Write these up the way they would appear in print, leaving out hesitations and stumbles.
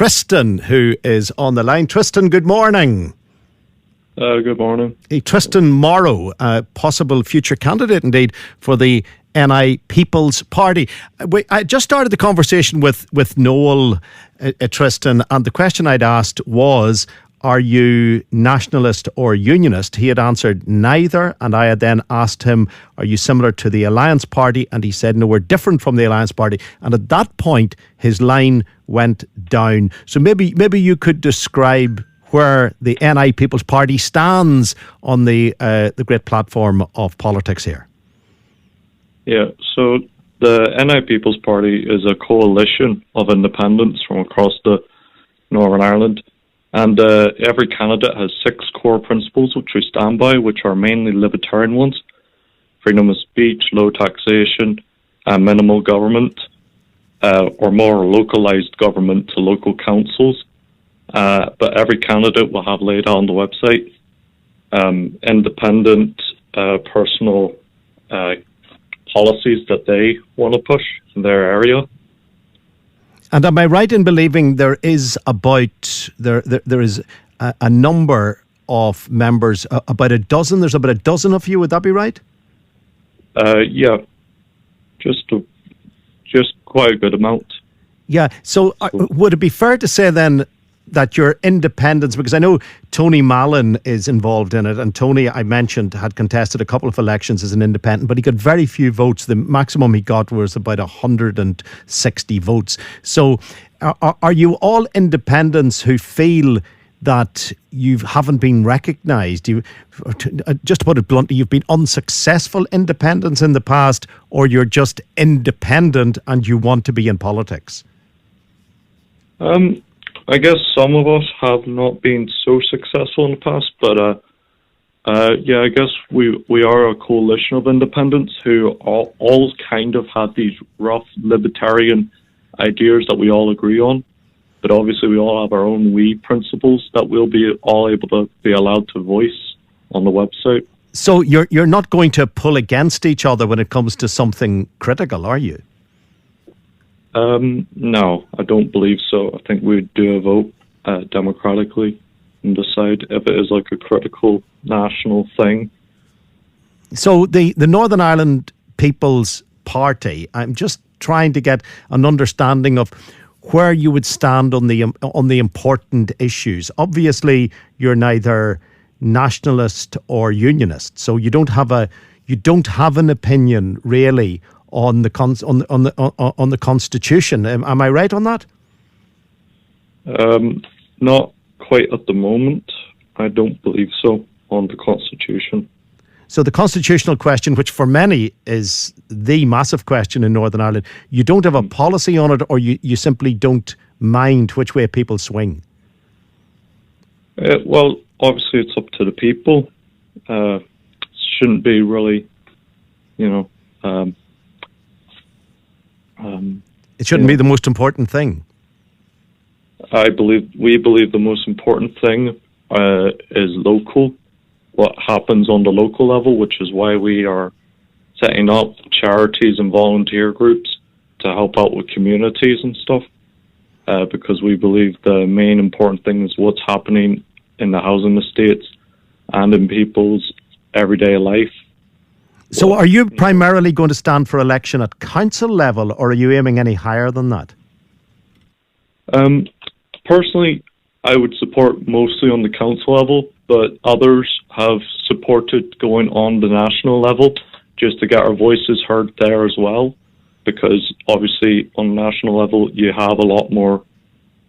Tristan, who is on the line. Tristan, good morning. Good morning. Tristan Morrow, a possible future candidate indeed for the NI People's Party. I just started the conversation with Noel, Tristan, and the question I'd asked was, are you nationalist or unionist? He had answered neither, and I had then asked him, are you similar to the Alliance Party? And he said, no, we're different from the Alliance Party. And at that point, his line went down. So maybe you could describe where the NI People's Party stands on the great platform of politics here. Yeah, so the NI People's Party is a coalition of independents from across the Northern Ireland. And every candidate has 6 core principles which we stand by, which are mainly libertarian ones: freedom of speech, low taxation, minimal government, or more localised government to local councils. But every candidate will have laid out on the website independent personal policies that they want to push in their area. And am I right in believing there is there is a number of members, about a dozen? There's about a dozen of you. Would that be right? Yeah, just quite a good amount. Yeah. So would it be fair to say then that your independence, because I know Tony Mallon is involved in it, and Tony, I mentioned, had contested a couple of elections as an independent, but he got very few votes. The maximum he got was about 160 votes. So are you all independents who feel that you haven't been recognised? Just to put it bluntly, you've been unsuccessful independents in the past, or you're just independent and you want to be in politics? I guess some of us have not been so successful in the past, but yeah, I guess we are a coalition of independents who all kind of had these rough libertarian ideas that we all agree on. But obviously we all have our own principles that we'll be all able to be allowed to voice on the website. So you're not going to pull against each other when it comes to something critical, are you? No, I don't believe so. I think we'd do a vote democratically and decide if it is like a critical national thing. So the Northern Ireland People's Party, I'm just trying to get an understanding of where you would stand on the important issues. Obviously, you're neither nationalist or unionist, so you don't have an opinion really on the Constitution. Am I right on that? Not quite at the moment. I don't believe so on the Constitution. So the constitutional question, which for many is the massive question in Northern Ireland, you don't have a policy on it, or you simply don't mind which way people swing? Well, obviously it's up to the people. Shouldn't be really, it shouldn't be the most important thing. We believe the most important thing is local, what happens on the local level, which is why we are setting up charities and volunteer groups to help out with communities and stuff, because we believe the main important thing is what's happening in the housing estates and in people's everyday life. So are you primarily going to stand for election at council level, or are you aiming any higher than that? Personally, I would support mostly on the council level, but others have supported going on the national level just to get our voices heard there as well, because obviously on the national level you have a lot more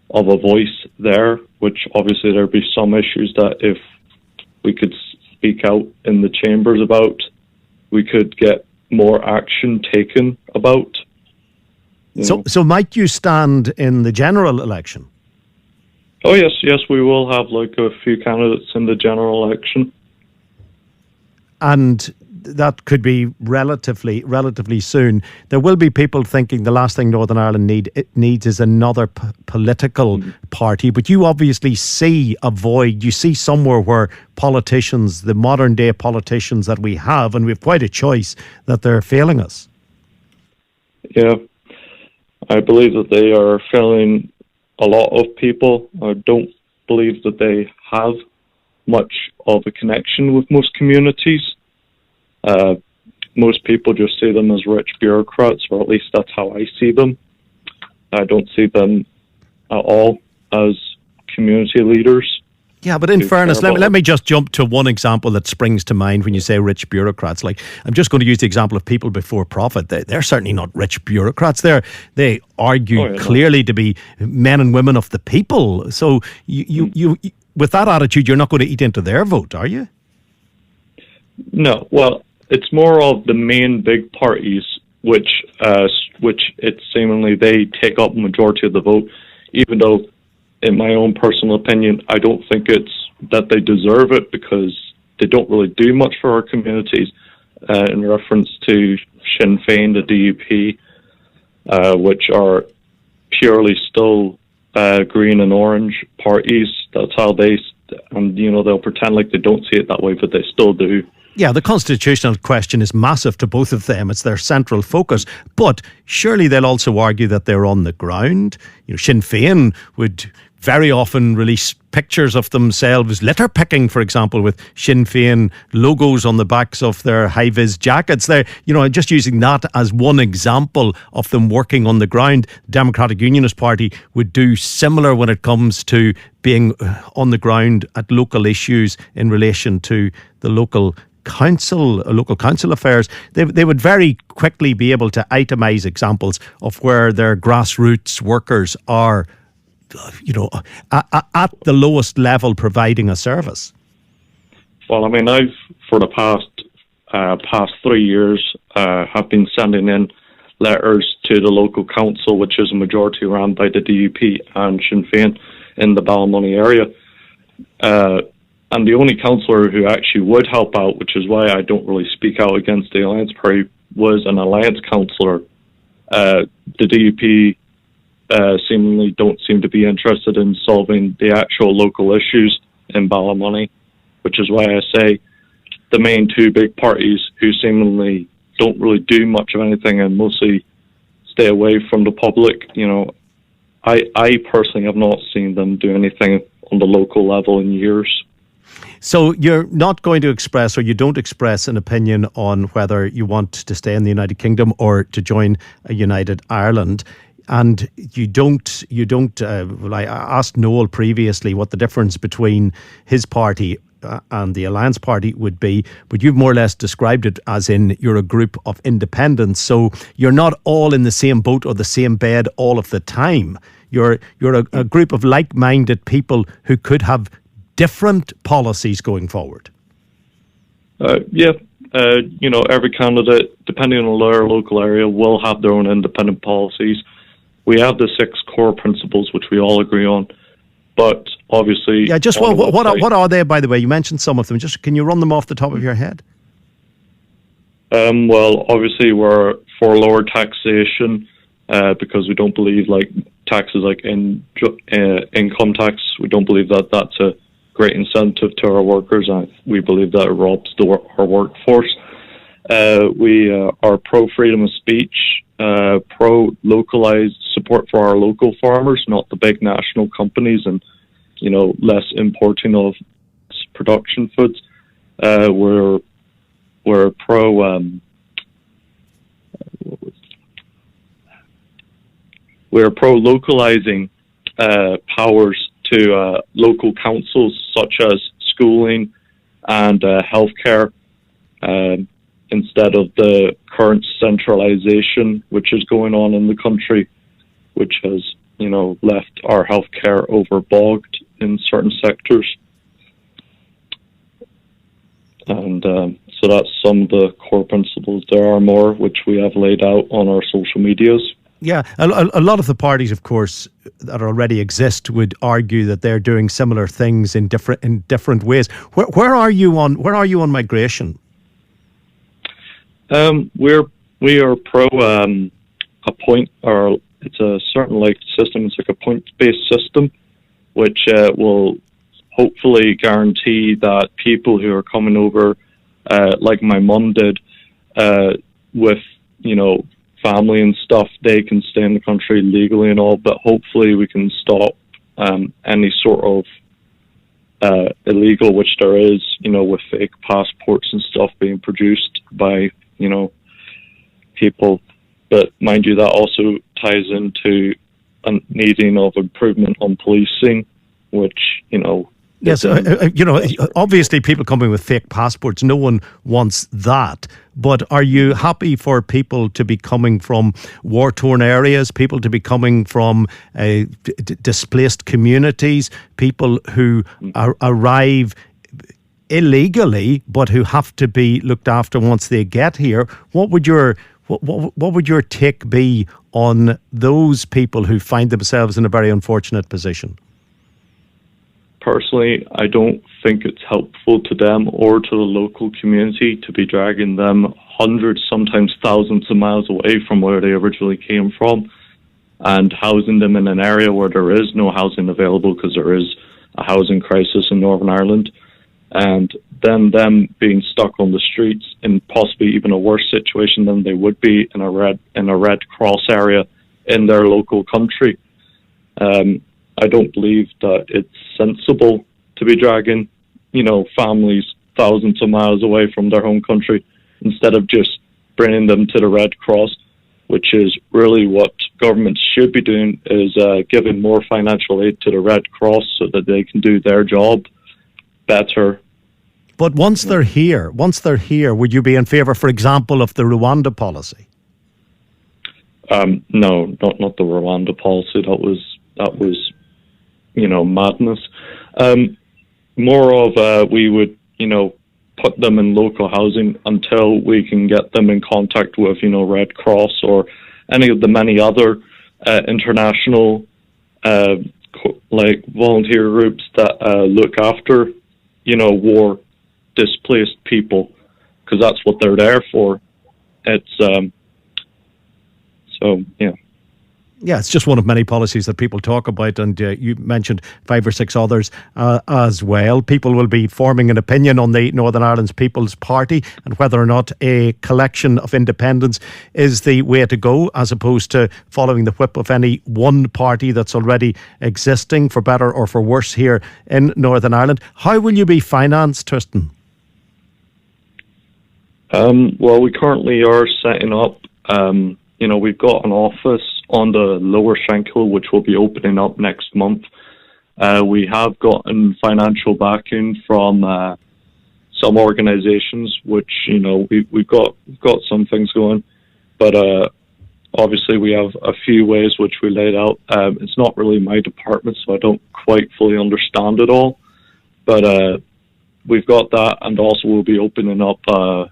of a voice there, which obviously there'd be some issues that if we could speak out in the chambers about, we could get more action taken about. So might you stand in the general election? Oh yes, we will have like a few candidates in the general election. And that could be relatively soon. There will be people thinking the last thing Northern Ireland needs is another political party. But you obviously see a void. You see somewhere where politicians, the modern day politicians that we have, and we have quite a choice, that they're failing us. Yeah, I believe that they are failing a lot of people don't believe that they have much of a connection with most communities. Most people just see them as rich bureaucrats, or at least that's how I see them. I don't see them at all as community leaders. Yeah, but in fairness, let me just jump to one example that springs to mind when you say rich bureaucrats. Like, I'm just going to use the example of people before profit. They're certainly not rich bureaucrats. They argue clearly to be men and women of the people. So you with that attitude, you're not going to eat into their vote, are you? No. Well, it's more of the main big parties, which it's seemingly they take up a majority of the vote, even though, in my own personal opinion, I don't think it's that they deserve it, because they don't really do much for our communities. In reference to Sinn Féin, the DUP, which are purely still green and orange parties. That's how and they'll pretend like they don't see it that way, but they still do. Yeah, the constitutional question is massive to both of them. It's their central focus. But surely they'll also argue that they're on the ground. Sinn Féin would very often release pictures of themselves litter picking, for example, with Sinn Féin logos on the backs of their high-vis jackets. They're, just using that as one example of them working on the ground. The Democratic Unionist Party would do similar when it comes to being on the ground at local issues in relation to the local council affairs. They would very quickly be able to itemise examples of where their grassroots workers are, at the lowest level providing a service. Well, I mean, I've for the past 3 years have been sending in letters to the local council, which is a majority run by the DUP and Sinn Féin in the Ballymoney area. And the only councillor who actually would help out, which is why I don't really speak out against the Alliance Party, was an Alliance councillor. The DUP seemingly don't seem to be interested in solving the actual local issues in Ballymoney, which is why I say the main two big parties, who seemingly don't really do much of anything and mostly stay away from the public, I personally have not seen them do anything on the local level in years. So you're not going to express, or you don't express, an opinion on whether you want to stay in the United Kingdom or to join a United Ireland. And you don't. Well, I asked Noel previously what the difference between his party and the Alliance Party would be, but you've more or less described it as in you're a group of independents. So you're not all in the same boat or the same bed all of the time. You're a group of like-minded people who could have different policies going forward. Every candidate, depending on their local area, will have their own independent policies. We have the 6 core principles, which we all agree on. But obviously... Yeah, just what are they, by the way? You mentioned some of them. Just can you run them off the top of your head? Well, obviously we're for lower taxation because we don't believe taxes like income tax. We don't believe that that's a great incentive to our workers, and we believe that it robs our workforce. We are pro freedom of speech, pro localized support for our local farmers, not the big national companies, and less importing of production foods. We're pro localizing powers to local councils such as schooling and healthcare, instead of the current centralization which is going on in the country, which has left our healthcare overbogged in certain sectors. And so that's some of the core principles. There are more which we have laid out on our social medias. Yeah, a lot of the parties, of course, that already exist would argue that they're doing similar things in different ways. Where are you on migration? We are pro it's a certain system. It's like a point-based system, which will hopefully guarantee that people who are coming over, like my mum did, with family and stuff, they can stay in the country legally and all. But hopefully we can stop any sort of illegal, which there is, with fake passports and stuff being produced by, people. But mind you, that also ties into a needing of improvement on policing, which, Yes, obviously people coming with fake passports, no one wants that. But are you happy for people to be coming from war-torn areas, people to be coming from displaced communities, people who arrive illegally but who have to be looked after once they get here? What would your take be on those people who find themselves in a very unfortunate position? Personally, I don't think it's helpful to them or to the local community to be dragging them hundreds, sometimes thousands of miles away from where they originally came from and housing them in an area where there is no housing available because there is a housing crisis in Northern Ireland, and then them being stuck on the streets in possibly even a worse situation than they would be in a Red Cross area in their local country. I don't believe that it's sensible to be dragging, families thousands of miles away from their home country instead of just bringing them to the Red Cross, which is really what governments should be doing, is giving more financial aid to the Red Cross so that they can do their job better. But once they're here, would you be in favour, for example, of the Rwanda policy? No, not the Rwanda policy. That was madness. More of we would, put them in local housing until we can get them in contact with, Red Cross or any of the many other international volunteer groups that look after, war displaced people, because that's what they're there for. It's Yeah, it's just one of many policies that people talk about, and you mentioned 5 or 6 others as well. People will be forming an opinion on the Northern Ireland's People's Party and whether or not a collection of independents is the way to go, as opposed to following the whip of any one party that's already existing, for better or for worse, here in Northern Ireland. How will you be financed, Tristan? Well, we currently are setting up, we've got an office on the Lower Shankill, which will be opening up next month. We have gotten financial backing from some organisations, which we've got some things going, but obviously we have a few ways which we laid out. It's not really my department, so I don't quite fully understand it all, but we've got that, and also we'll be opening up a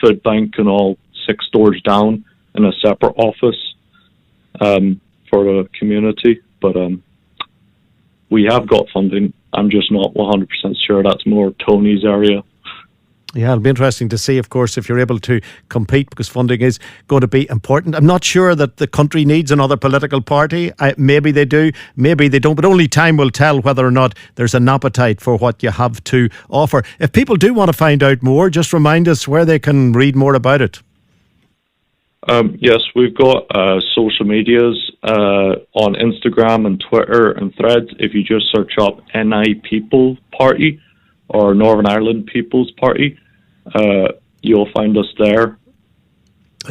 food bank and all 6 doors down in a separate office for the community. But we have got funding. I'm just not 100% sure. That's more Tony's area. Yeah, it'll be interesting to see, of course, if you're able to compete, because funding is going to be important. I'm not sure that the country needs another political party. Maybe they do, maybe they don't, but only time will tell whether or not there's an appetite for what you have to offer. If people do want to find out more, just remind us where they can read more about it. Yes, we've got social medias on Instagram and Twitter and Threads. If you just search up NI People Party or Northern Ireland People's Party, you'll find us there.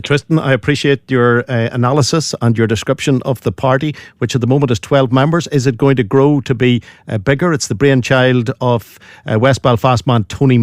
Tristan, I appreciate your analysis and your description of the party, which at the moment is 12 members. Is it going to grow to be bigger? It's the brainchild of West Belfast man Tony